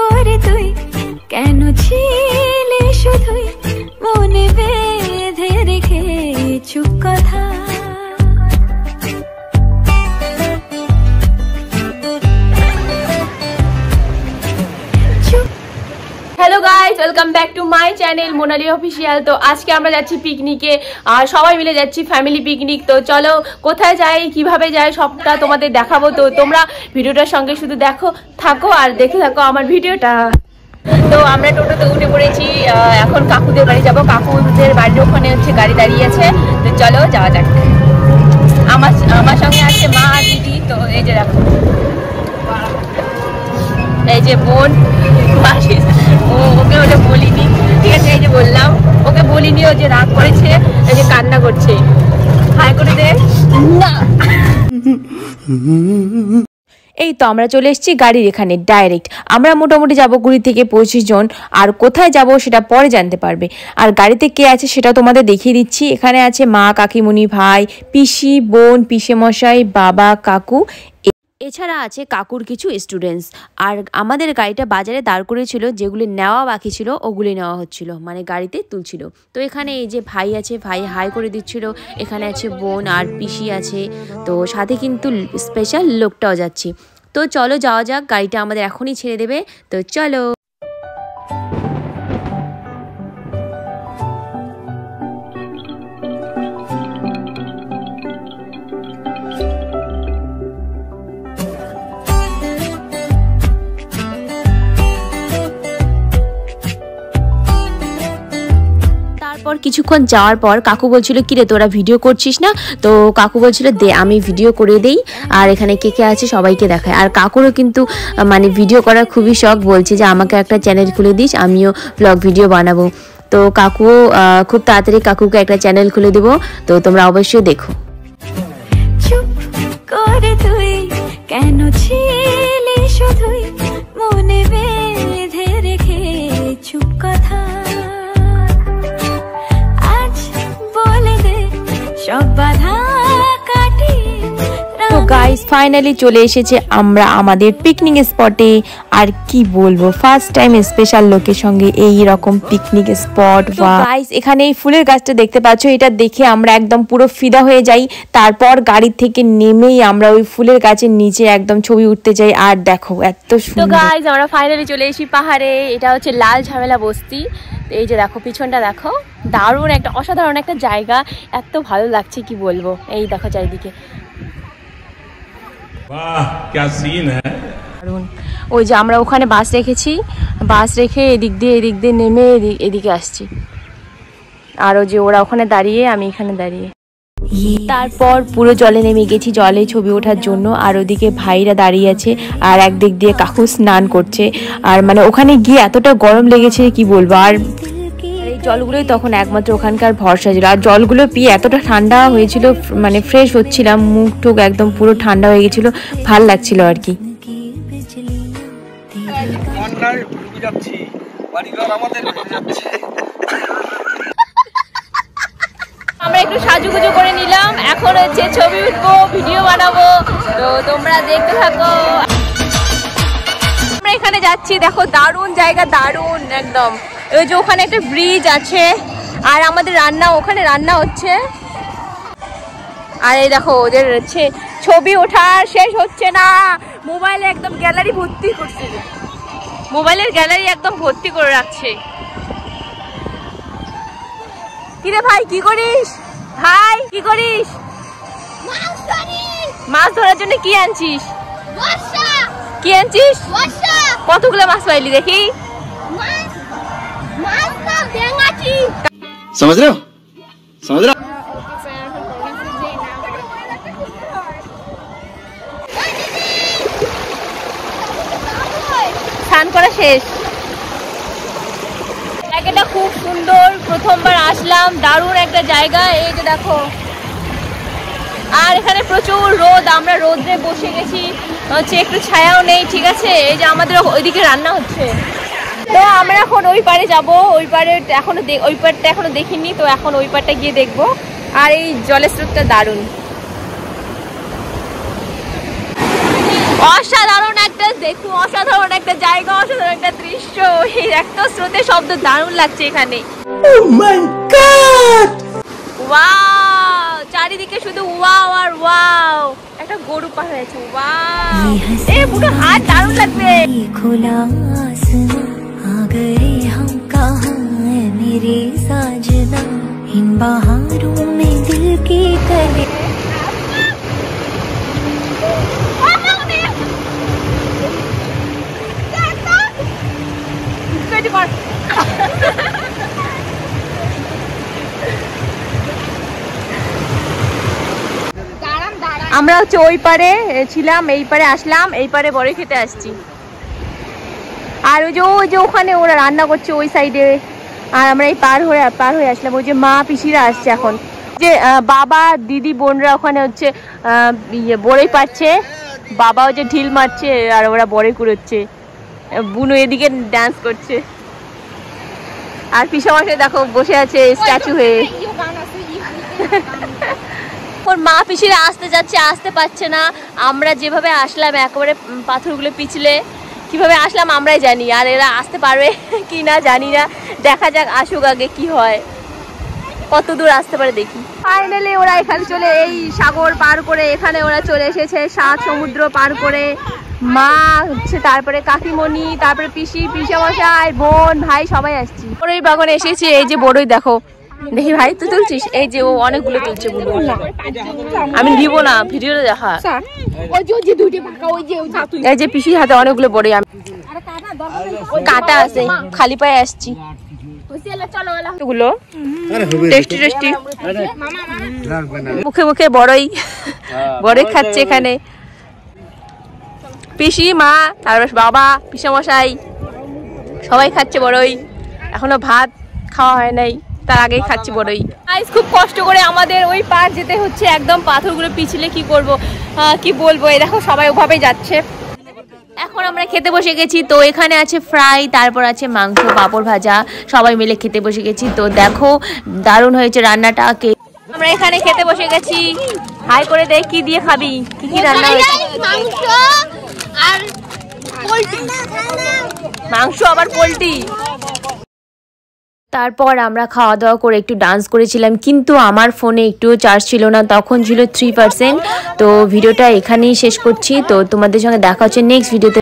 করে তুই কেন ছিলে শুধুই মনে বেঁধে রেখে চুপ কথা। Hello guys, welcome back to my channel Monali official. তো আজকে আমরা যাচ্ছি পিকনিকে, আর সবাই মিলে যাচ্ছি ফ্যামিলি পিকনিক। তো চলো কোথায় যাই, কিভাবে যাই, সবটা তোমাদের দেখাবো। তো তোমরা ভিডিওটার সঙ্গে শুধু থাকো আর দেখে থাকো আমার ভিডিওটা। তো আমরা টোটোতে উঠে পড়েছি, এখন কাকুদের বাড়ি যাবো। কাকুদের বাড়ির ওখানে হচ্ছে গাড়ি দাঁড়িয়ে আছে। তো চলো যাওয়া যাক। আমার সঙ্গে আছে মা দিদি। তো এই যে দেখো, এই যে বোন, ওকে ওটা বলিনি, ঠিক আছে, এই যে বললাম ওকে বলিনি, ও যে রাগ করেছে, এই যে কান্না করছে। হাই করে দে না। এই তো আমরা চলে এসেছি গাড়ির এখানে ডাইরেক্ট। আমরা মোটামুটি যাবো 20 থেকে 25 জন। আর কোথায় যাব সেটা পরে জানতে পারবে। আর গাড়িতে কে আছে সেটা তোমাদের দেখিয়ে দিচ্ছি। এখানে আছে মা, কাকিমুনি, ভাই, পিসি, বোন, পিসে মশাই, বাবা, কাকু, এছাড়া আছে কাকুর কিছু স্টুডেন্টস। আর আমাদের গাড়িটা বাজারে দাঁড় করেছিল, যেগুলি নেওয়া বাকি ছিল ওগুলি নেওয়া হচ্ছিল, মানে গাড়িতে তুলছিল। তো এখানে এই যে ভাই আছে, ভাই হাই করে দিচ্ছিল। এখানে আছে বোন আর পিসি আছে। তো সাথে কিন্তু স্পেশাল লোকটাও যাচ্ছি। তো চলো যাওয়া যাক, গাড়িটা আমাদের এখনই ছেড়ে দেবে। তো চলো। কিছুক্ষণ যাওয়ার পর কাকু বলছিল, কিরে তোরা ভিডিও করছিস না? তো কাকু বলছিল দে আমি ভিডিও করে দেই, আর এখানে কে কে আছে সবাইকে দেখায়। আর কাকুরও কিন্তু মানে ভিডিও করার খুবই শখ, বলছে যে আমাকে একটা চ্যানেল খুলে দিস, আমিও ব্লগ ভিডিও বানাবো। তো কাকুও খুব তাড়াতাড়ি কাকুকে একটা চ্যানেল খুলে দেবো। তো তোমরা অবশ্যই দেখো। চুপ করে তুই কেন ছিলে শুধুই মনে বেঁধে রেখে চুপ কথা। তো গাইস ফাইনালি চলে এসেছে আমরা আমাদের পিকনিক স্পটে। আর কি বলবো, ফার্স্ট টাইম স্পেশাল লোকের সঙ্গে এই রকম পিকনিক স্পট। গাইস এখানে এই ফুলের গাছটা দেখতে পাচ্ছ, এটা দেখে আমরা একদম পুরো ফিদা হয়ে যাই। তারপর গাড়ি থেকে নেমেই আমরা ওই ফুলের গাছের নিচে একদম ছবি উঠতে যাই। আর দেখো এত সুন্দর। তো গাইস আমরা ফাইনালি চলে এসেছি পাহাড়ে। এটা হচ্ছে লাল ঝামেলা বস্তি। এই যে দেখো পিছনটা দেখো, দারুণ একটা অসাধারণ একটা জায়গা, এত ভালো লাগছে কি বলবো। এই দেখো চারিদিকে, বাহ क्या सीन है। দারুণ। ওই যে আমরা ওখানে বাস রেখেছি, বাস রেখে এদিক দিয়ে নেমে এদিকে আসছি। আর ওই যে ওরা ওখানে দাঁড়িয়ে, আমি এখানে দাঁড়িয়ে। তারপর পুরো জলে নেমে গেছি, জলে ছবি ওঠার জন্য। আর ওদিকে ভাইরা দাঁড়িয়ে আছে, আর একদিক দিয়ে কাকু স্নান করছে। আর মানে ওখানে গিয়ে এতটা গরম লেগেছে কি বলবো। আর এই জলগুলোই তখন একমাত্র ওখানকার ভরসা ছিল। আর জলগুলো পিয়ে এতটা ঠান্ডা হয়েছিল, মানে ফ্রেশ হচ্ছিলাম, মুখ টুক একদম পুরো ঠান্ডা হয়ে গেছিল, ভাল লাগছিল আর কি। আমরা একটু সাজুগুজু করে নিলাম, এখন হচ্ছে ছবি উঠবো, ভিডিও বানাবো। তো তোমরা দেখতে থাকো। আমরা এখানে যাচ্ছি, দেখো দারুণ জায়গা, দারুণ একদম। ওই যে ওখানে একটা ব্রিজ আছে, আর আমাদের ওখানে রান্না হচ্ছে। আর এই দেখো ওদের হচ্ছে ছবি ওঠার শেষ হচ্ছে না, মোবাইলে একদম গ্যালারি ভর্তি করছে, মোবাইলের গ্যালারি একদম ভর্তি করে রাখছে। কিরে ভাই কি করিস? ভাই কি করিস? মাছ ধরার জন্য কি আনছিস? কি আনছিস? কতগুলো মাছ পাইলি দেখি? समझ रहे हो? समझ रहे हो? স্নান করা শেষ। জায়গাটা খুব সুন্দর, প্রথমবার আসলাম, দারুণ একটা জায়গা। এই যে দেখো, আর এখানে প্রচুর রোদ, আমরা রোদে বসে গেছি, হচ্ছে একটু ছায়াও নেই, ঠিক আছে। এই যে আমাদের ওইদিকে রান্না হচ্ছে। তো আমরা এখন ওই পারে যাবো, ওই পারে ওই পারটা এখনো দেখিনি, তো এখন ওই পারটা গিয়ে দেখবো। আর এই জলের স্রোতটা দারুণ, অসাধারণ একটা, দেখুন অসাধারণ একটা জায়গা, অসাধারণ একটা এসো, এই একটা স্রোতের শব্দ দারুণ লাগছে এখানে। ওয়াও, চারিদিকে শুধু ওয়াও আর ওয়াও। একটা গরু পার হয়েছে, ওয়াও, এই পুরো হাত দারুণ লাগবে। খোলা आसमां आ गए हम कहाँ है मेरे साजना इन बहारों में दिल की कली। আমরা হচ্ছে ওই পারে ছিলাম, এই পারে আসলাম, এই পারে বড়ই খেতে আসছি। আর ওই যে ওখানে ওরা রান্না করছে ওই সাইডে, আর আমরা এই পার হয়ে আসলাম। ওই যে মা পিসিরা আসছে এখন, যে বাবা দিদি বোনরা ওখানে হচ্ছে বড়ই পাচ্ছে, বাবা হচ্ছে ঢিল মারছে আর ওরা বড়ই কুড়োচ্ছে, বুনু এদিকে ডান্স করছে। আর পিসামশাই দেখো বসে আছে স্ট্যাচু হয়ে। ওর মা পিসিরা আসতে যাচ্ছে, আসতে পারছে না। আমরা যেভাবে আসলাম একেবারে পাথরগুলো পিছলে কিভাবে আসলাম আমরাই জানি, আর এরা আসতে পারবে কি না জানি না। দেখা যাক, আসুক আগে কি হয়, কত দূর আসতে পারে দেখি। ফাইনালি ওরা এখানে চলে, এই সাগর পার করে এখানে ওরা চলে এসেছে, 7 সমুদ্র পার করে। মা হচ্ছে, তারপরে কাকিমণি, তারপরে পিসামশাই, বোন, ভাই সবাই আসছি। বড়ই বাগানে এসেছি। এই যে বড়ই দেখো, দেখি ভাই তুই তুলছিস? এই যে ও অনেকগুলো তুলছে। আমি দিব না, ভিডিওতে দেখা। এই যে পিসির হাতে অনেকগুলো বড়ই, আমি কাটা আছে, খালি পায়ে আসছি। টেস্টি টেস্টি, মুখে মুখে বড়ই খাচ্ছে এখানে পিসি, মা, তারপর বাবা, পিসামশাই সবাই খাচ্ছে বড়ই। এখনো ভাত খাওয়া হয় নাই, তার আগেই খাচ্ছি বড়ই। খুব কষ্ট করে আমাদের ওই পার যেতে হচ্ছে, একদম পাথরগুলো পিছলে। কি করব, কি বলবো, এই দেখো সবাই ওভাবে যাচ্ছে। এখন আমরা খেতে বসে গেছি। তো এখানে আছে ফ্রাই, তারপর আছে মাংস, পাঁপড় ভাজা, সবাই মিলে খেতে বসে গেছি। তো দেখো দারুণ হয়েছে রান্নাটা। আমরা এখানে খেতে বসে গেছি। হাই করে দেখ, কি দিয়ে খাবি, কি কি রান্না হয়েছে? মাংস আবার পোলট্রি। তারপর আমরা খাওয়া দাওয়া করে একটু ডান্স করেছিলাম, কিন্তু আমার ফোনে একটুও চার্জ ছিল না, তখন ছিল 3%। তো ভিডিওটা এখানেই শেষ করছি। তো তোমাদের সঙ্গে দেখা হচ্ছে নেক্সট ভিডিওতে।